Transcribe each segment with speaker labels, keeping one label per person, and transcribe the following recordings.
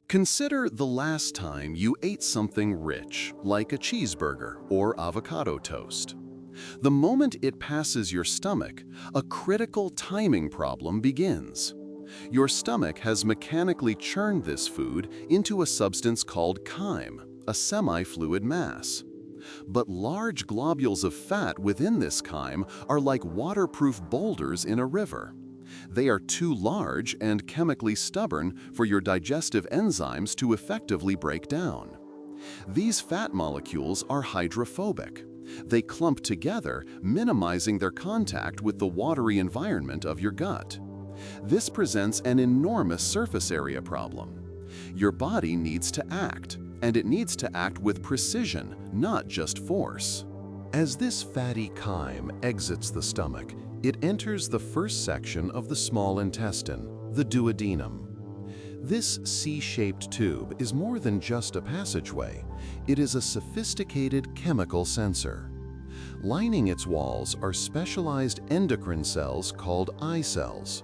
Speaker 1: Consider the last time you ate something rich, like a cheeseburger or avocado toast. The moment it passes your stomach, a critical timing problem begins. Your stomach has mechanically churned this food into a substance called chyme, a semi-fluid mass. But large globules of fat within this chyme are like waterproof boulders in a river. They are too large and chemically stubborn for your digestive enzymes to effectively break down. These fat molecules are hydrophobic. They clump together, minimizing their contact with the watery environment of your gut. This presents an enormous surface area problem. Your body needs to act, and it needs to act with precision, not just force. As this fatty chyme exits the stomach, it enters the first section of the small intestine, the duodenum. This C-shaped tube is more than just a passageway. It is a sophisticated chemical sensor. Lining its walls are specialized endocrine cells called eye cells.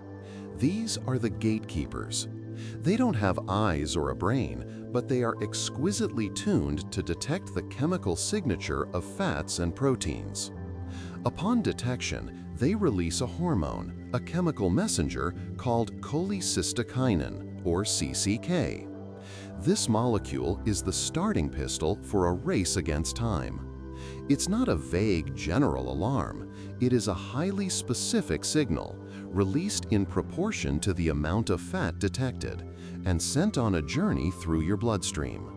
Speaker 1: These are the gatekeepers. They don't have eyes or a brain, but they are exquisitely tuned to detect the chemical signature of fats and proteins. Upon detection, they release a hormone, a chemical messenger called cholecystokinin, or CCK. This molecule is the starting pistol for a race against time. It's not a vague general alarm. It is a highly specific signal, released in proportion to the amount of fat detected, and sent on a journey through your bloodstream.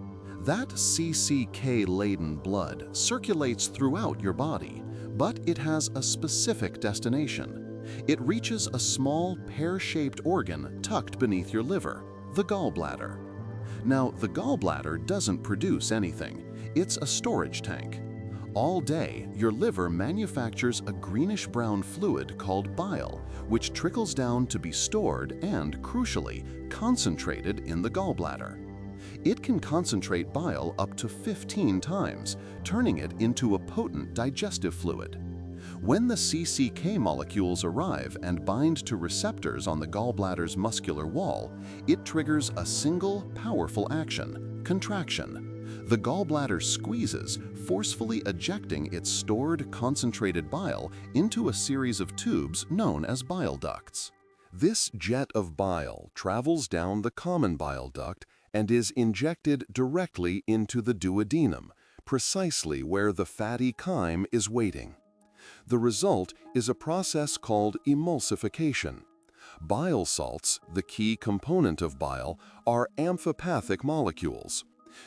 Speaker 1: That CCK-laden blood circulates throughout your body, but it has a specific destination. It reaches a small pear-shaped organ tucked beneath your liver, the gallbladder. Now, the gallbladder doesn't produce anything. It's a storage tank. All day, your liver manufactures a greenish-brown fluid called bile, which trickles down to be stored and, crucially, concentrated in the gallbladder. It can concentrate bile up to 15 times, turning it into a potent digestive fluid. When the CCK molecules arrive and bind to receptors on the gallbladder's muscular wall, it triggers a single, powerful action: contraction. The gallbladder squeezes, forcefully ejecting its stored, concentrated bile into a series of tubes known as bile ducts. This jet of bile travels down the common bile duct and is injected directly into the duodenum, precisely where the fatty chyme is waiting. The result is a process called emulsification. Bile salts, the key component of bile, are amphipathic molecules.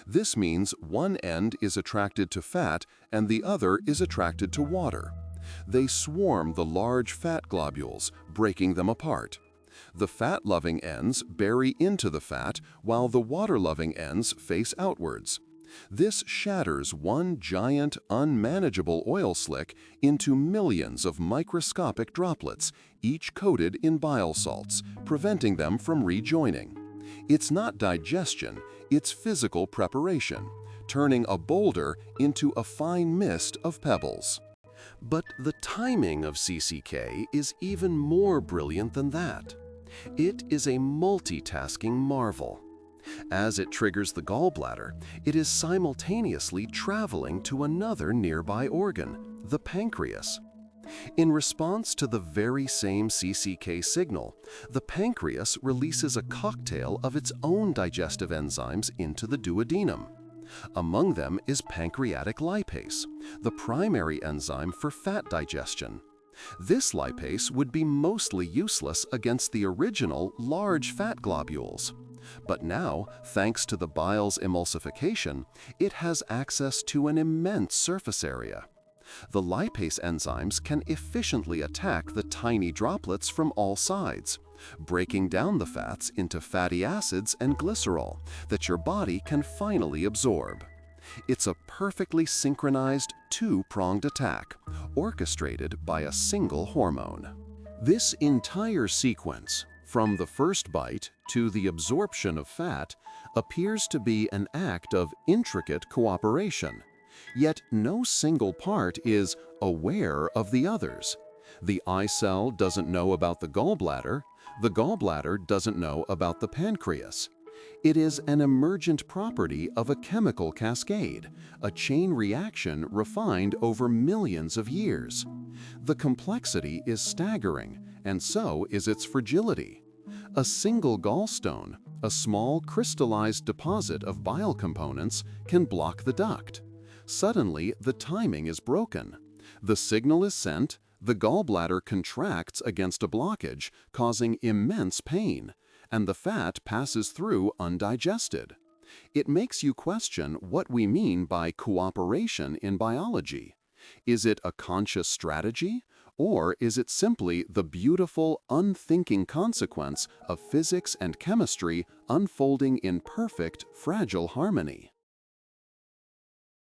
Speaker 1: This means one end is attracted to fat and the other is attracted to water. They swarm the large fat globules, breaking them apart. The fat-loving ends bury into the fat while the water-loving ends face outwards. This shatters one giant, unmanageable oil slick into millions of microscopic droplets, each coated in bile salts, preventing them from rejoining. It's not digestion, it's physical preparation, turning a boulder into a fine mist of pebbles. But the timing of CCK is even more brilliant than that. It is a multitasking marvel. As it triggers the gallbladder, it is simultaneously traveling to another nearby organ, the pancreas. In response to the very same CCK signal, the pancreas releases a cocktail of its own digestive enzymes into the duodenum. Among them is pancreatic lipase, the primary enzyme for fat digestion. This lipase would be mostly useless against the original large fat globules. But now, thanks to the bile's emulsification, it has access to an immense surface area. The lipase enzymes can efficiently attack the tiny droplets from all sides, breaking down the fats into fatty acids and glycerol that your body can finally absorb. It's a perfectly synchronized, two-pronged attack, orchestrated by a single hormone. This entire sequence, from the first bite to the absorption of fat, appears to be an act of intricate cooperation. Yet no single part is aware of the others. The eye cell doesn't know about the gallbladder doesn't know about the pancreas. It is an emergent property of a chemical cascade, a chain reaction refined over millions of years. The complexity is staggering, and so is its fragility. A single gallstone, a small crystallized deposit of bile components, can block the duct. Suddenly, the timing is broken. The signal is sent, the gallbladder contracts against a blockage, causing immense pain, and the fat passes through undigested. It makes you question what we mean by cooperation in biology. Is it a conscious strategy, or is it simply the beautiful, unthinking consequence of physics and chemistry unfolding in perfect, fragile harmony?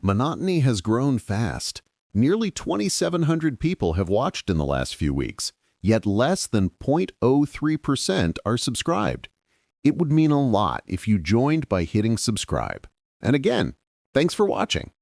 Speaker 1: Monotony has grown fast. Nearly 2,700 people have watched in the last few weeks, yet less than 0.03% are subscribed. It would mean a lot if you joined by hitting subscribe. And again, thanks for watching.